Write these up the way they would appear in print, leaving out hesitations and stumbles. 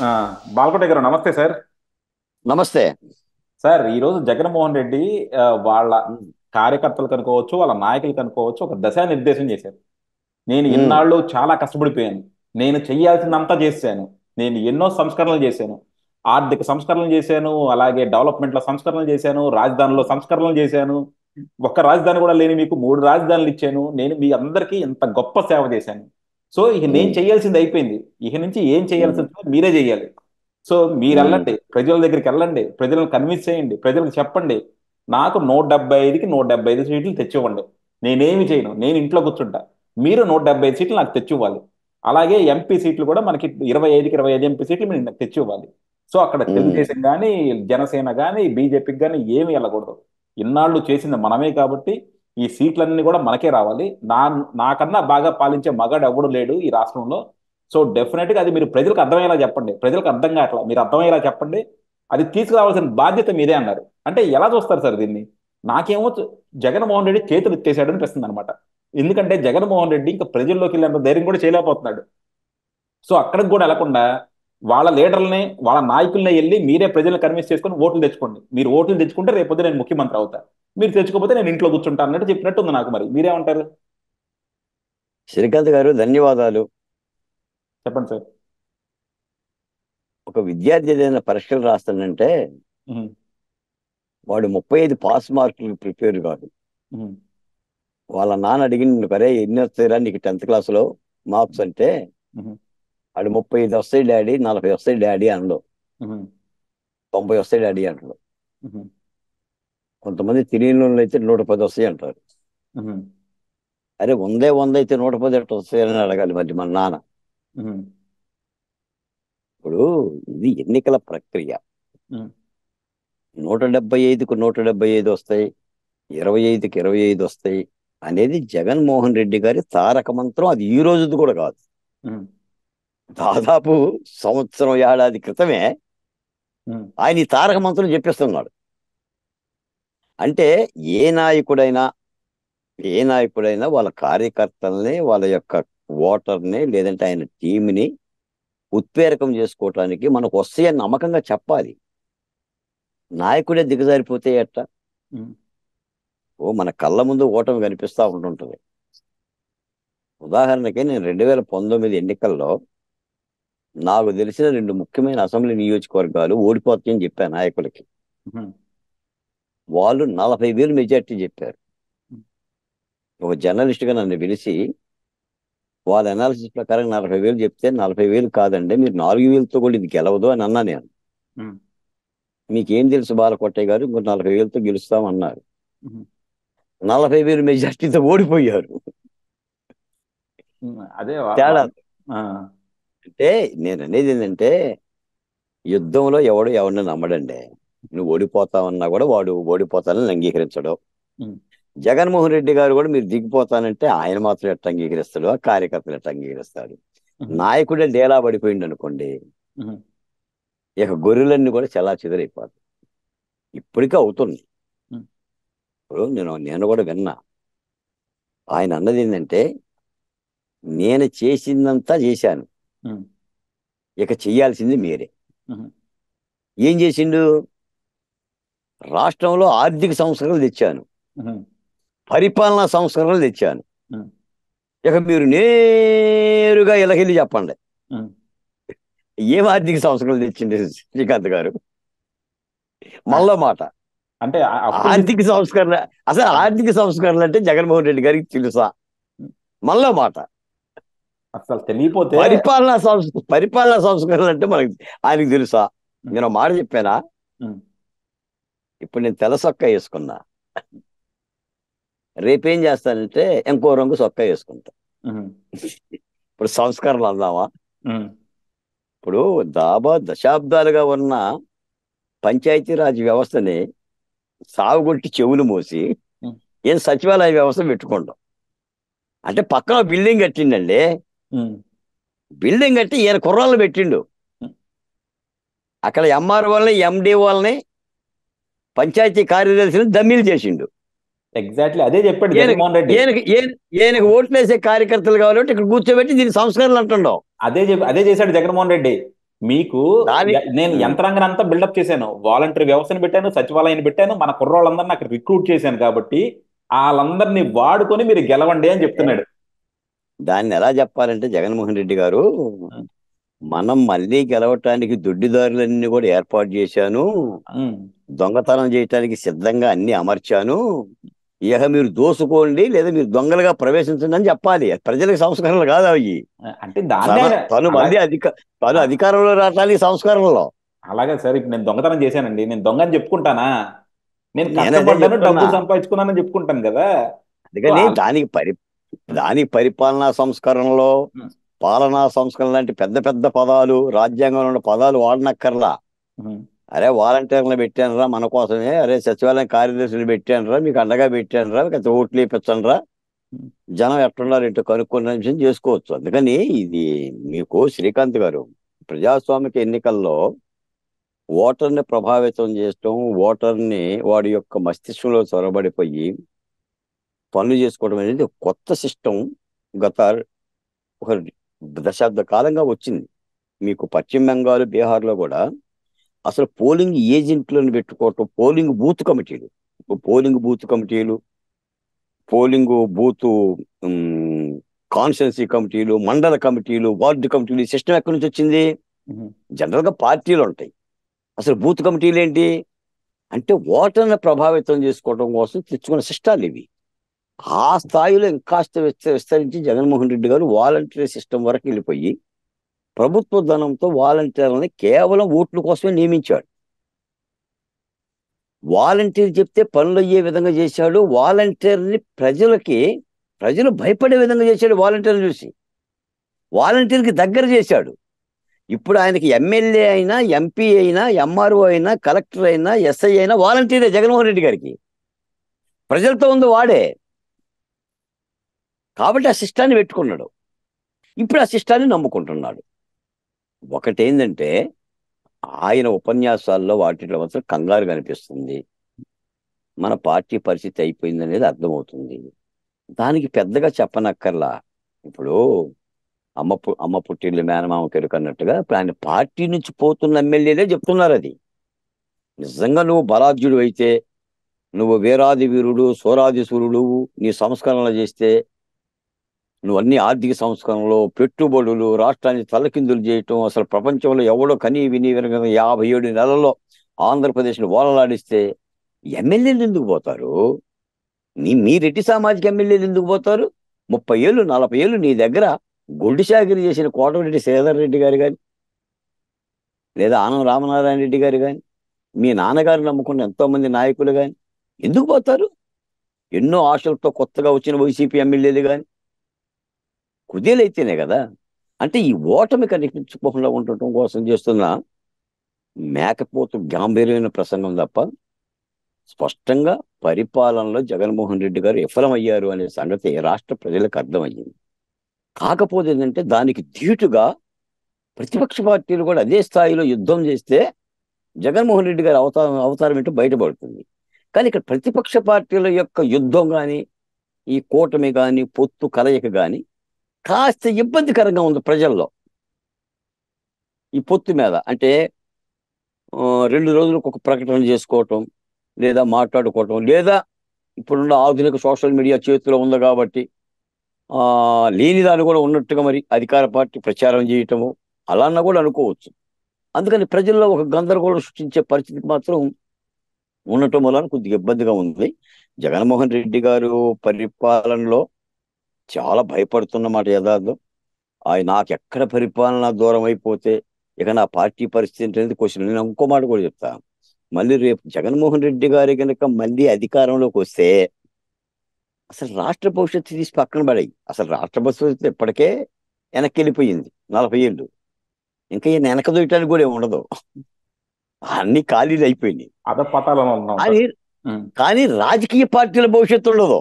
ఆ, బాలకోట గారు నమస్తే సార్. నమస్తే. సార్ ఈరోజు జగన్మోహన్ రెడ్డి వాళ్ళ ఉమ్, కార్యకర్తలకు అనుకోవచ్చు, వాళ్ళ నాయకులకు అనుకోవచ్చు, ఒక దిశానిర్దేశం చేశారు. నేను ఉమ్, ఇన్నాళ్ళు చాలా కష్టపడిపోయాను. నేను చెయ్యాల్సిందంతా చేశాను. నేను ఎన్నో సంస్కరణలు చేశాను. ఆర్థిక సంస్కరణలు చేశాను, అలాగే డెవలప్మెంట్లో సంస్కరణలు చేశాను, రాజధానిలో సంస్కరణలు చేశాను. ఒక్క రాజధాని కూడా లేని మీకు మూడు రాజధానులు ఇచ్చాను. నేను మీ అందరికీ ఇంత గొప్ప సేవ చేశాను. సో ఇక నేను ఉమ్, చేయాల్సింది అయిపోయింది. ఇక నుంచి ఏం ఉమ్, చేయాల్సింది మీరే చేయాలి. సో మీరు ఉమ్, వెళ్ళండి, ప్రజల దగ్గరికి వెళ్ళండి, ప్రజలను కన్విన్స్ చేయండి, ప్రజలకు చెప్పండి. నాకు 175కి 175 సీట్లు తెచ్చివ్వండి. నేనేమి చేయను, నేను ఇంట్లో కూర్చుంటా. మీరు 175 సీట్లు నాకు తెచ్చివ్వాలి. అలాగే ఎంపీ సీట్లు కూడా మనకి 25కి 25 ఎంపీ సీట్లు మీరు నాకు తెచ్చివ్వాలి. సో అక్కడ ఉమ్. తెలుగుదేశం కానీ, జనసేన కానీ, బీజేపీకి కానీ ఏమి వెళ్ళకూడదు. ఇన్నాళ్ళు చేసింది మనమే కాబట్టి ఈ సీట్లన్నీ కూడా మనకే రావాలి. నాకన్నా బాగా పాలించే మగాడు ఎవడు లేడు ఈ రాష్ట్రంలో. సో డెఫినెట్ గా అది మీరు ప్రజలకు అర్థమయ్యేలా చెప్పండి. ప్రజలకు అర్థం కావట్లా, మీరు అర్థమయ్యేలా చెప్పండి. అది తీసుకురావాల్సిన బాధ్యత మీదే అన్నారు. అంటే ఎలా చూస్తారు సార్ దీన్ని? నాకేమో జగన్మోహన్ రెడ్డి చేతులు ఎత్తేసాడు అనిపిస్తుంది అనమాట. ఎందుకంటే జగన్మోహన్ రెడ్డి ఇంకా ప్రజల్లోకి వెళ్ళేంత ధైర్యం కూడా చేయలేకపోతున్నాడు. సో అక్కడికి కూడా వెళ్లకుండా వాళ్ళ లీడర్లని, వాళ్ళ నాయకుల్ని వెళ్ళి మీరే ప్రజలను కన్విన్స్ చేసుకొని ఓట్లు తెచ్చుకోండి. మీరు ఓట్లు తెచ్చుకుంటే రేపొద్దు నేను ముఖ్యమంత్రి అవుతా, మీరు తెచ్చుకోకపోతే నేను ఇంట్లో కూర్చుంటా అన్నట్టు చెప్పినట్టు ఉంది నాకు. మరి మీరేమంటారు? శ్రీకాంత్ గారు, ధన్యవాదాలు. చెప్పండి సార్. ఒక విద్యార్థి ఏదైనా పరీక్షలు రాస్తానంటే ఉహు, వాడు 35 పాస్ మార్కులు ప్రిపేర్ కాదు. ఉహు, వాళ్ళ నాన్న అడిగి నిన్ను పరే ఎన్ని వస్తాయిరా నీకు 10th క్లాస్లో మార్క్స్ అంటే ఉహు, వాడు 35 వస్తాయి డాడీ, 40 వస్తాయి డాడీ అనడు. ఉహు, 90 వస్తాయి డాడీ అంటాడు. ఉహు, కొంతమంది తెలియని వాళ్ళు అయితే 110 వస్తాయి అంటారు. ఉహు, అరే, వంద అయితే 110 ఎట్ట వస్తాయని అడగాలి మరి మన నాన్న. ఉహు, ఇప్పుడు ఇది ఎన్నికల ప్రక్రియ. ఉహు, 175కు 175 వస్తాయి, 25కి 25 వస్తాయి అనేది జగన్మోహన్ రెడ్డి గారి తారక మంత్రం. అది ఈ రోజుది కూడా కాదు. ఉహు, దాదాపు సంవత్సరం ఏడాది క్రితమే ఉహు, ఆయన ఈ తారక మంత్రం చెప్పిస్తున్నాడు. అంటే ఏ నాయకుడైనా ఏ నాయకుడైనా వాళ్ళ కార్యకర్తల్ని, వాళ్ళ యొక్క ఓటర్ని, లేదంటే ఆయన టీంని ఉత్ప్రేరకం చేసుకోవటానికి మనకు వస్తాయని నమ్మకంగా చెప్పాలి. నాయకుడే దిగజారిపోతే ఎట్ట? ఉహు, ఓ మన కళ్ళ ముందు ఓటమి కనిపిస్తూ ఉంటుంటుంది. ఉదాహరణకి నేను 2019 ఎన్నికల్లో నాకు తెలిసిన రెండు ముఖ్యమైన అసెంబ్లీ నియోజకవర్గాలు ఓడిపోతాయని చెప్పాను నాయకులకి. ఉహు, వాళ్ళు 40,000 మెజార్టీ చెప్పారు. ఒక జర్నలిస్ట్గా నన్ను పిలిచి వాళ్ళ అనాలిసిస్ ప్రకారం 40,000 చెప్తే 40,000 కాదండి, మీరు 4,000తో కూడా ఇది గెలవదు అని అన్నా నేను. ఉహు, మీకేం తెలుసు బాలకోటయ్య గారు, ఇంకో 40,000తో గెలుస్తామన్నారు. ఉహు, 40,000 మెజార్టీతో ఓడిపోయారు. ఉహు. అదే తేడా ఆ, అంటే నేను అనేది ఏంటంటే, యుద్ధంలో ఎవడు ఎవరిని నమ్మడండి. నువ్వు ఓడిపోతావన్నా కూడా వాడు ఓడిపోతానని అంగీకరించడు. ఉహు, జగన్మోహన్ రెడ్డి గారు కూడా మీరు దిగిపోతానంటే ఆయన మాత్రం ఎట్ట అంగీకరిస్తాడు, ఆ కార్యకర్తలు ఎట్ట అంగీకరిస్తాడు. ఉహు, నాయకుడే డేలా పడిపోయింది అనుకోండి, ఉహు, ఇక గొర్రెలన్నీ కూడా చాలా చెదరైపోతాయి. ఇప్పటికే అవుతుంది. ఉహు, ఇప్పుడు నేను కూడా విన్నా. ఆయన అన్నది ఏంటంటే, నేను చేసిందంతా చేశాను, ఉహు, ఇక చెయ్యాల్సింది మీరే. ఉహు, ఏం చేసిండు? రాష్ట్రంలో ఆర్థిక సంస్కరణలు తెచ్చాను, ఉహు, పరిపాలనా సంస్కరణలు తెచ్చాను. ఉహు, ఇక మీరు నేరుగా ఇలకెళ్ళి చెప్పండి, ఉహు. ఏం ఆర్థిక సంస్కరణలు తెచ్చింది శ్రీకాంత్ గారు? ఆ, మళ్ళా మాట, అంటే అప్పులు ఆర్థిక సంస్కరణ. అసలు ఆర్థిక సంస్కరణలు అంటే జగన్మోహన్ రెడ్డి గారికి తెలుసా? మళ్ళా మాట, అసలు తెలియపోతే. పరిపాలనా సంస్కరణలు అంటే మనకి ఆయనకి తెలుసా? ఉహు, నేను ఒక మాట చెప్పానా? ఉహు, ఇప్పుడు నేను తెల్ల సొక్కా వేసుకున్నా, రేపేం చేస్తానంటే ఇంకో రంగు సొక్కా వేసుకుంటా. ఉహు, ఇప్పుడు సంస్కరణలు అందామా? ఉహు, ఇప్పుడు దశాబ్దాలుగా ఉన్న పంచాయతీరాజ్ వ్యవస్థని సాగుగొట్టి చెవులు మూసి ఉహు, ఏం సచివాలయ వ్యవస్థ పెట్టుకుంటాం. అంటే పక్కన బిల్డింగ్ కట్టిండండి. ఉహు, బిల్డింగ్ కట్టి ఈయన కుర్రాళ్ళు పెట్టిండు. ఉహు. అక్కడ ఎంఆర్ వాళ్ళని, ఎండి వాళ్ళని, పంచాయతీ కార్యదర్శిని దమ్మీలు చేసిండు. ఎగ్జాక్ట్లీ అదే చెప్పాడు ఈయనకి జగన్మోహన్ రెడ్డి. ఈయనకి ఈయన ఈయనకి ఓట్లేసే కార్యకర్తలు కావాలంటే ఇక్కడ కూర్చోబెట్టి దీన్ని సంస్కరణలు అంటుండవు. అదే చేశాడు జగన్మోహన్ రెడ్డి. మీకు దాని నేను యంత్రాంగం అంతా బిల్డప్ చేశాను, వాలంటరీ వ్యవస్థను పెట్టాను, సచివాలయాన్ని పెట్టాను, మన కుర్రోళ్ళందరినీ నాకు రిక్రూట్ చేశాను కాబట్టి వాళ్ళందరినీ వాడుకొని మీరు గెలవండి అని చెప్తున్నాడు. దాన్ని ఎలా చెప్పాలంటే జగన్మోహన్ రెడ్డి గారు, మనం మళ్ళీ గెలవటానికి దొడ్డిదారులన్నీ కూడా ఏర్పాటు చేశాను, ఉమ్. దొంగతనం చేయటానికి సిద్ధంగా అన్ని అమర్చాను, ఇక మీరు దోసుకోండి లేదా మీరు దొంగలుగా ప్రవేశించండి అని చెప్పాలి. ప్రజలకు సంస్కరణలు కాదు అవి. అంటే దాన్ని ఆయన తను అలా మళ్ళీ తను అధికారంలో రావటానికి సంస్కరణలో. అలాగే సార్, ఇప్పుడు నేను దొంగతనం చేశానండి, నేను దొంగ అని చెప్పుకుంటానా? నేను నేను అదే కష్టపడ్డాను, చెప్తున్నా. డబ్బులు సంపాదించుకున్నానని చెప్పుకుంటాను కదా. సో అందుకని దానికి పరిపాలనా సంస్కరణలో, పాలనా సంస్కరణ లాంటి పెద్ద పెద్ద పదాలు, రాజ్యాంగంలో ఉన్న పదాలు వాడనక్కర్లా. అరే వాలంటీర్లు పెట్టానురా మన కోసమే, అరే సచివాలయం కార్యదర్శులు పెట్టానురా, మీకు అండగా పెట్టానురా, ఓట్లు వేయించండిరా, జనం ఎట్టున్నారు ఇటు కనుక్కున్న విషయం చేసుకోవచ్చు. అందుకని ఇది మీకు శ్రీకాంత్ గారు, ప్రజాస్వామిక ఎన్నికల్లో ఓటర్ని ప్రభావితం చేయటం, ఓటర్ని వాడి యొక్క మస్తిష్కంలో చొరబడిపోయి పనులు చేసుకోవడం అనేది కొత్త సిస్టమ్ గత ఒక దశాబ్ద కాలంగా వచ్చింది. మీకు పశ్చిమ బెంగాల్, బీహార్లో కూడా అసలు పోలింగ్ ఏజెంట్లను పెట్టుకోవటం, పోలింగ్ బూత్ కమిటీలు, పోలింగ్ బూత్ కాన్స్టిట్యున్సీ కమిటీలు, మండల కమిటీలు, వార్డు కమిటీలు, ఈ సిస్టమ్ ఎక్కడి నుంచి వచ్చింది? జనరల్ గా పార్టీలు ఉంటాయి. అసలు బూత్ కమిటీలు ఏంటి అంటే ఓటర్ని ప్రభావితం చేసుకోవడం కోసం తెచ్చుకున్న సిస్టాలు ఇవి. ఆ స్థాయిలో ఇంకాస్త విస్తరించి జగన్మోహన్ రెడ్డి గారు వాలంటీర్ సిస్టమ్ వరకు వెళ్ళిపోయి ప్రభుత్వ ధనంతో వాలంటీర్లని కేవలం ఓట్ల కోసమే నియమించాడు. వాలంటీర్ చెప్తే పనులు అయ్యే విధంగా చేశాడు. వాలంటీర్ని ప్రజలు భయపడే విధంగా చేశాడు. వాలంటీర్ని చూసి వాలంటీర్కి దగ్గర చేశాడు. ఇప్పుడు ఆయనకి ఎమ్మెల్యే అయినా, ఎంపీ అయినా, ఎంఆర్ఓ అయినా, కలెక్టర్ అయినా, ఎస్ఐ అయినా వాలంటీరే జగన్మోహన్ రెడ్డి గారికి. ప్రజలతో ఉంది వాడే కాబట్టి ఆ సిస్టాన్ని పెట్టుకున్నాడు. ఇప్పుడు ఆ సిస్టాన్ని నమ్ముకుంటున్నాడు. ఒకటేంటంటే ఆయన ఉపన్యాసాల్లో వాటిలో మాత్రం కంగారు కనిపిస్తుంది. మన పార్టీ పరిస్థితి అయిపోయింది అనేది అర్థమవుతుంది. దానికి పెద్దగా చెప్పనక్కర్లా. ఇప్పుడు అమ్మ పుట్టిల్లు మేనమామ కెరుకు అన్నట్టుగా ఇప్పుడు ఆయన పార్టీ నుంచి పోతున్న ఎమ్మెల్యేలే చెప్తున్నారు అది. నిజంగా నువ్వు బలాఢ్యుడు అయితే, నువ్వు వీరాది వీరుడు, సోరాది సూర్యుడు, నీ సంస్కరణలు చేస్తే, నువ్వు అన్ని ఆర్థిక సంస్కరణలు, పెట్టుబడులు, రాష్ట్రాన్ని తలకిందులు చేయటం, అసలు ప్రపంచంలో ఎవడో కనీ విని వినగ 57 నెలల్లో ఆంధ్రప్రదేశ్ని ఓలలాడిస్తే ఎమ్మెల్యేలు ఎందుకు పోతారు? మీ రెడ్డి సామాజిక ఎమ్మెల్యేలు ఎందుకు పోతారు? 30 ఏళ్ళు 40 ఏళ్ళు నీ దగ్గర గొడ్డు చాకిరీ చేసిన కోటమిరెడ్డి శ్రీధర్ రెడ్డి గారు కానీ, లేదా ఆనం రామనారాయణ రెడ్డి గారు కానీ, మీ నాన్నగారు నమ్ముకున్న ఎంతో మంది నాయకులు కానీ ఎందుకు పోతారు? ఎన్నో ఆశలతో కొత్తగా వచ్చిన వైసీపీ ఎమ్మెల్యేలు కానీ కుదేలైతేనే కదా. అంటే ఈ ఓటమి కనిపించుకోకుండా ఉండటం కోసం చేస్తున్న మేకపోతు గాంభీర్యమైన ప్రసంగం తప్ప స్పష్టంగా పరిపాలనలో జగన్మోహన్ రెడ్డి గారు విఫలమయ్యారు అనే సంగతి రాష్ట్ర ప్రజలకు అర్థమయ్యింది. కాకపోతే ఏంటంటే దానికి ధీటుగా ప్రతిపక్ష పార్టీలు కూడా అదే స్థాయిలో యుద్ధం చేస్తే జగన్మోహన్ రెడ్డి గారి అవతారం ఏంటో బయటపడుతుంది. కానీ ఇక్కడ ప్రతిపక్ష పార్టీల యొక్క యుద్ధం కానీ, ఈ కూటమి కానీ, పొత్తు కలయిక కానీ కాస్త ఇబ్బందికరంగా ఉంది ప్రజల్లో. ఈ పొత్తు మీద అంటే 2 రోజులకు ఒక ప్రకటన చేసుకోవటం, లేదా మాట్లాడుకోవటం, లేదా ఇప్పుడున్న ఆధునిక సోషల్ మీడియా చేతిలో ఉంది కాబట్టి లేని దాన్ని కూడా ఉన్నట్టుగా మరి అధికార పార్టీ ప్రచారం చేయటము అలాన్నా కూడా అనుకోవచ్చు. అందుకని ప్రజల్లో ఒక గందరగోళం సృష్టించే పరిస్థితి మాత్రం ఉండటం వలన కొద్దిగా ఇబ్బందిగా ఉంది. జగన్మోహన్ రెడ్డి గారు పరిపాలనలో చాలా భయపడుతున్నమాట యథార్థం. నాకు ఎక్కడ పరిపాలన దూరం అయిపోతే ఇక నా పార్టీ పరిస్థితి అనేది క్వశ్చన్. నేను ఇంకో మాట కూడా చెప్తా. మళ్ళీ రేపు జగన్మోహన్ రెడ్డి గారి కనుక మళ్ళీ అధికారంలోకి వస్తే అసలు రాష్ట్ర భవిష్యత్తు తీసి పక్కన పడాయి. అసలు రాష్ట్ర భవిష్యత్తు ఇప్పటికే వెనక్కి వెళ్ళిపోయింది 40 ఏళ్ళు. ఇంకా ఈయన వెనక దొయ్యటానికి కూడా ఏమి ఉండదు. అన్ని ఖాళీలు అయిపోయినాయి. కానీ రాజకీయ పార్టీల భవిష్యత్తు ఉండదు.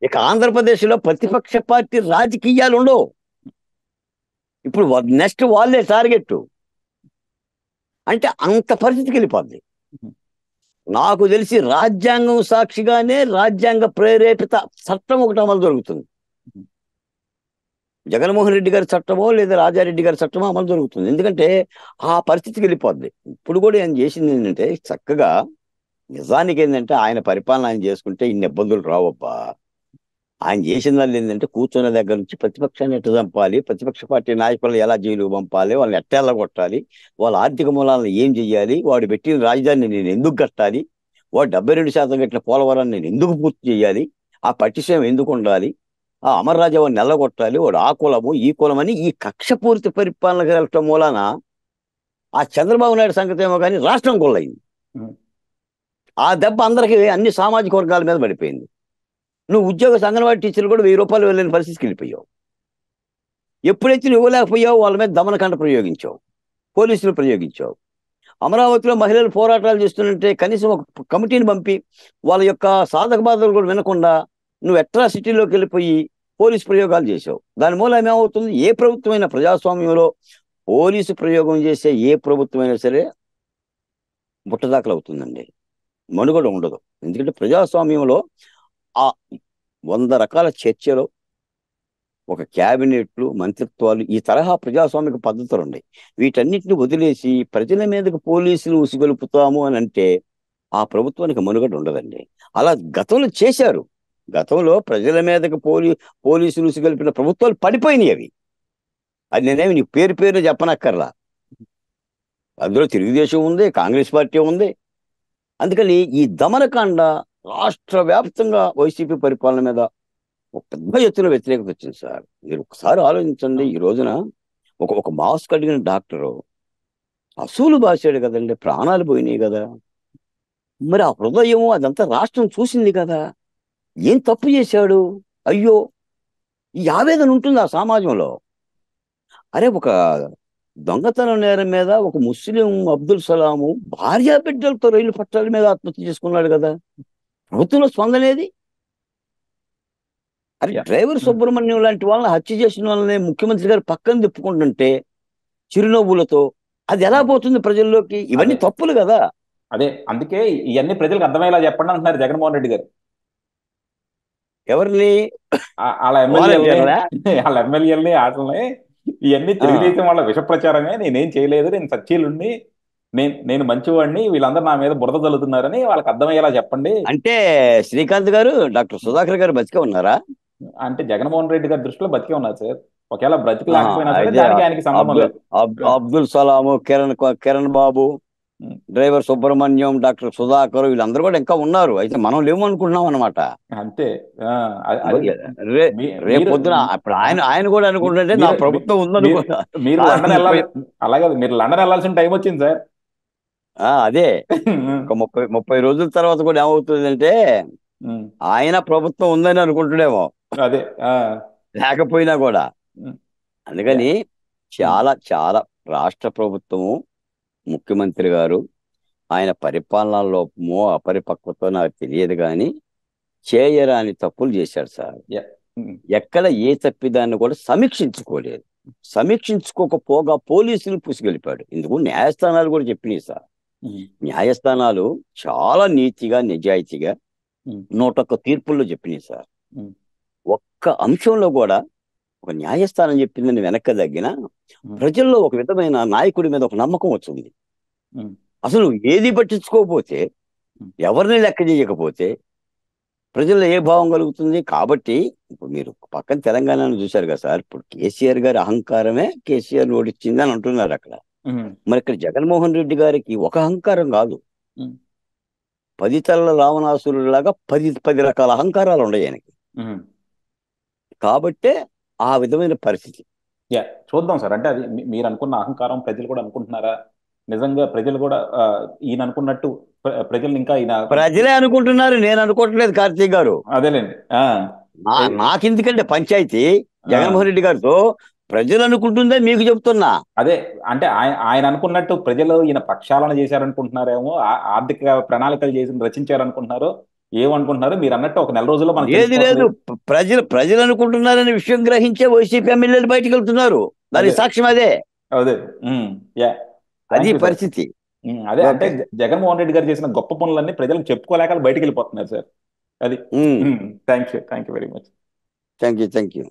ఇక ఆంధ్రప్రదేశ్లో ప్రతిపక్ష పార్టీ రాజకీయాలు ఉండవు. ఇప్పుడు నెక్స్ట్ వాళ్ళే టార్గెట్. అంటే అంత పరిస్థితికి వెళ్ళిపోద్ది. నాకు తెలిసి రాజ్యాంగం సాక్షిగానే రాజ్యాంగ ప్రేరేపిత చట్టం ఒకటి అమలు జరుగుతుంది. జగన్మోహన్ రెడ్డి గారి చట్టమో లేదా రాజారెడ్డి గారి చట్టమో అమలు జరుగుతుంది. ఎందుకంటే ఆ పరిస్థితికి వెళ్ళిపోద్ది. ఇప్పుడు కూడా ఆయన చేసింది ఏంటంటే చక్కగా, నిజానికి ఏంటంటే ఆయన పరిపాలన ఆయన చేసుకుంటే ఇన్ని ఇబ్బందులు రావబ్బా. ఆయన చేసిన వాళ్ళు ఏంటంటే కూర్చున్న దగ్గర నుంచి ప్రతిపక్షాన్ని ఎట్లా చంపాలి, ప్రతిపక్ష పార్టీ నాయకులను ఎలా జైలుకు పంపాలి, వాళ్ళని ఎట్లా ఎల్లగొట్టాలి, వాళ్ళ ఆర్థిక మూలాలను ఏం చెయ్యాలి, వాడు పెట్టిన రాజధానిని నేను ఎందుకు కట్టాలి, వాడు 72% కట్టిన పోలవరాన్ని నేను ఎందుకు పూర్తి చేయాలి, ఆ పట్టిసీమ ఎందుకు ఉండాలి, ఆ అమర్రాజావాన్ని నెల్లగొట్టాలి, వాడు ఆ కులము ఈ కులం అని ఈ కక్షపూరిత పరిపాలన వెళ్ళటం మూలాన ఆ చంద్రబాబు నాయుడు సంగతి ఏమో కానీ రాష్ట్రం కొల్లయింది. ఉమ్. ఆ దెబ్బ అందరికీ అన్ని సామాజిక వర్గాల మీద పడిపోయింది. నువ్వు ఉద్యోగ అంగన్వాడీ టీచర్లు కూడా 1000 రూపాయలు వెళ్ళిన పరిస్థితికి వెళ్ళిపోయావు. ఎప్పుడైతే నువ్వు ఇవ్వలేకపోయావు వాళ్ళ మీద దమనకాండ ప్రయోగించావు, పోలీసులు ప్రయోగించావు. అమరావతిలో మహిళలు పోరాటాలు చేస్తుంటే కనీసం ఒక కమిటీని పంపి వాళ్ళ యొక్క సాధక బాధలు కూడా వినకుండా నువ్వు అట్రాసిటీలోకి వెళ్ళిపోయి పోలీసు ప్రయోగాలు చేసావు. దాని మూలం ఏమవుతుంది? ఏ ప్రభుత్వమైన ప్రజాస్వామ్యంలో పోలీసు ప్రయోగం చేసే ఏ ప్రభుత్వమైనా సరే బుట్టదాఖలు అవుతుందండి, మనుగడ ఉండదు. ఎందుకంటే ప్రజాస్వామ్యంలో ఆ 100 రకాల చర్చలు, ఒక క్యాబినెట్లు, మంత్రిత్వాలు, ఈ తరహా ప్రజాస్వామిక పద్ధతులు ఉన్నాయి. వీటన్నిటిని వదిలేసి ప్రజల మీదకి పోలీసులు ఉసిగొలుపుతాము అని అంటే ఆ ప్రభుత్వానికి మనుగడ ఉండదండి. అలా గతంలో చేశారు. గతంలో ప్రజల మీదకి పోలీసులు ఉసిగొలిపిన ప్రభుత్వాలు పడిపోయినాయి అవి. అది నేనేమి నీకు పేరు పేరు చెప్పనక్కర్లా. అందులో తెలుగుదేశం ఉంది, కాంగ్రెస్ పార్టీ ఉంది. అందుకని ఈ దమనకాండ రాష్ట్ర వ్యాప్తంగా వైసీపీ పరిపాలన మీద ఒక పెద్ద ఎత్తున వ్యతిరేకత వచ్చింది సార్. మీరు ఒకసారి ఆలోచించండి. ఈ రోజున ఒక మాస్క్ అడిగిన డాక్టరు అసూలు బాసాడు కదండి, ప్రాణాలు పోయినాయి కదా. మరి ఆ హృదయం అదంతా రాష్ట్రం చూసింది కదా. ఏం తప్పు చేశాడు? అయ్యో, ఈ ఆవేదన ఉంటుంది ఆ సమాజంలో. అరే, ఒక దొంగతనం నేరం మీద ఒక ముస్లిం అబ్దుల్ సలాము భార్యా బిడ్డలతో రైలు పట్టాల మీద ఆత్మహత్య చేసుకున్నాడు కదా. ప్రభుత్వంలో స్పందనేది? అరే, యా. డ్రైవర్ ఉమ్. సుబ్రహ్మణ్యం లాంటి వాళ్ళని హత్య చేసిన వాళ్ళని ముఖ్యమంత్రి గారు పక్కన తిప్పుకుంటుంటే చిరునవ్వులతో అది ఎలా పోతుంది ప్రజల్లోకి? ఇవన్నీ అదే తప్పులు కదా. అదే అందుకే ఇవన్నీ ప్రజలకు అర్థమయ్యేలా చెప్పండి అంటున్నారు జగన్మోహన్ రెడ్డి గారు. ఎవరిని? వాళ్ళ ఎమ్మెల్యేలని, వాలంటీర్లా? వాళ్ళ ఎమ్మెల్యేలని, ఆటలని, ఇవన్నీ ఆ, తెలుగుదేశం వాళ్ళ విష ప్రచారమే, నేనేం చేయలేదు, నేను సచ్చీలుండి, నేను మంచివాడిని, వీళ్ళందరూ నా మీద బురద చల్లుతున్నారని వాళ్ళకి అర్థమయ్యేలా చెప్పండి. అంటే శ్రీకాంత్ గారు, డాక్టర్ సుధాకర్ గారు బతికే ఉన్నారా? అంటే జగన్మోహన్ రెడ్డి గారి దృష్టిలో బతికే ఉన్నారు సార్. ఒకవేళ బ్రతికి ఆ, లేకపోయినా సరే అయితే దానికి ఆయనకి సంబంధం అబ్దుల్ లేదు. ఉం. అబ్దుల్ సలాము, కిరణ్ బాబు, ఉం. డ్రైవర్ సుబ్రహ్మణ్యం, డాక్టర్ సుధాకర్, వీళ్ళందరూ కూడా ఇంకా ఉన్నారు. అయితే మనం లేము అనుకుంటున్నాం అనమాట. అంతే. ఆ, అది రే రేపు మీరు పొద్దున ఇప్పుడు ఆ, ఆయన ఆయన కూడా అనుకుంటుంటే నా మీరు ప్రభుత్వం మీరు ఉందనుకున్నా. మీరు లండన్ వెళ్ళాలి. అలాగే మీరు లండన్ వెళ్ళాల్సిన టైం వచ్చింది సార్. అదే ఉం. ఒక 30 రోజుల తర్వాత కూడా ఏమవుతుందంటే ఉం. ఆయన ప్రభుత్వం ఉందని అనుకుంటుడేమో, అదే. ఆ, లేకపోయినా కూడా. ఉం. యా. అందుకని ఉం. చాలా చాలా రాష్ట్ర ప్రభుత్వము, ముఖ్యమంత్రి గారు, ఆయన పరిపాలన లోపమో అపరిపక్వతో నాకు తెలియదు కానీ చేయరాని తప్పులు చేశాడు సార్. యా. ఉం. ఎక్కడ ఏ తప్పిదాన్ని కూడా సమీక్షించుకోలేదు. సమీక్షించుకోకపోగా పోలీసులు పుసిగలిపాడు. ఇందుకు న్యాయస్థానాలు కూడా చెప్పినాయి సార్. ఉం. న్యాయస్థానాలు చాలా నీతిగా నిజాయితీగా ఉం. 101 తీర్పుల్లో చెప్పినాయి సార్. ఉం. ఒక్క అంశంలో కూడా ఒక న్యాయస్థానం చెప్పిందని వెనక్కి తగ్గిన ఉం. ప్రజల్లో ఒక విధమైన నాయకుడి మీద ఒక నమ్మకం వచ్చింది. ఉం. అసలు ఏది పట్టించుకోకపోతే, ఉం. ఎవరిని లెక్క చేయకపోతే ప్రజల్లో ఏ భావం కలుగుతుంది? కాబట్టి ఇప్పుడు మీరు పక్కన తెలంగాణను చూశారు కదా సార్. ఇప్పుడు కేసీఆర్ గారి అహంకారమే కేసీఆర్ ఓడిచ్చింది అని అంటున్నారు అక్కడ. ఉం. మరి ఇక్కడ జగన్మోహన్ రెడ్డి గారికి ఒక అహంకారం కాదు, ఉం. 10 తలల రావణాసురులాగా 10 రకాల అహంకారాలు ఉన్నాయి ఆయనకి. ఉం. కాబట్టే ఆ విధమైన పరిస్థితి. యా, చూద్దాం సార్. అంటే అది మీరు అనుకున్న అహంకారం ప్రజలు కూడా అనుకుంటున్నారా? నిజంగా ప్రజలు కూడా ఈయన అనుకున్నట్టు ప్రజలు ఇంకా ఈయన ప్రజలే అనుకుంటున్నారు, నేను అనుకోవట్లేదు కార్తీక్ గారు. అదేలేండి. నాకెందుకంటే పంచాయతీ ఆ, జగన్మోహన్ రెడ్డి గారితో ప్రజలు అనుకుంటుందే మీకు చెప్తున్నా. అదే అంటే ఆయన అనుకున్నట్టు ప్రజలు ఈయన ప్రక్షాళన చేశారనుకుంటున్నారేమో, ఆర్థిక ప్రణాళికలు చేసి రచించారనుకుంటున్నారు, ఏమనుకుంటున్నారు మీరు అన్నట్టు ఒక నెల రోజుల్లో మనకు ఏది లేదు, తెలిసిపోతుంది. ప్రజలు అనుకుంటున్నారనే విషయం గ్రహించే వైసీపీ ఎమ్మెల్యేలు బయటకు వెళ్తున్నారు. అదే. దానికి సాక్ష్యం అదే. అదే. యా. అది థ్యాంక్ యూ సార్. పరిస్థితి. అదే అంటే ఓకే. జగన్మోహన్ రెడ్డి గారు చేసిన గొప్ప పనులన్నీ ప్రజలకు చెప్పుకోలేక బయటికి వెళ్ళిపోతున్నారు సార్. అది. Thank you very much. Thank you.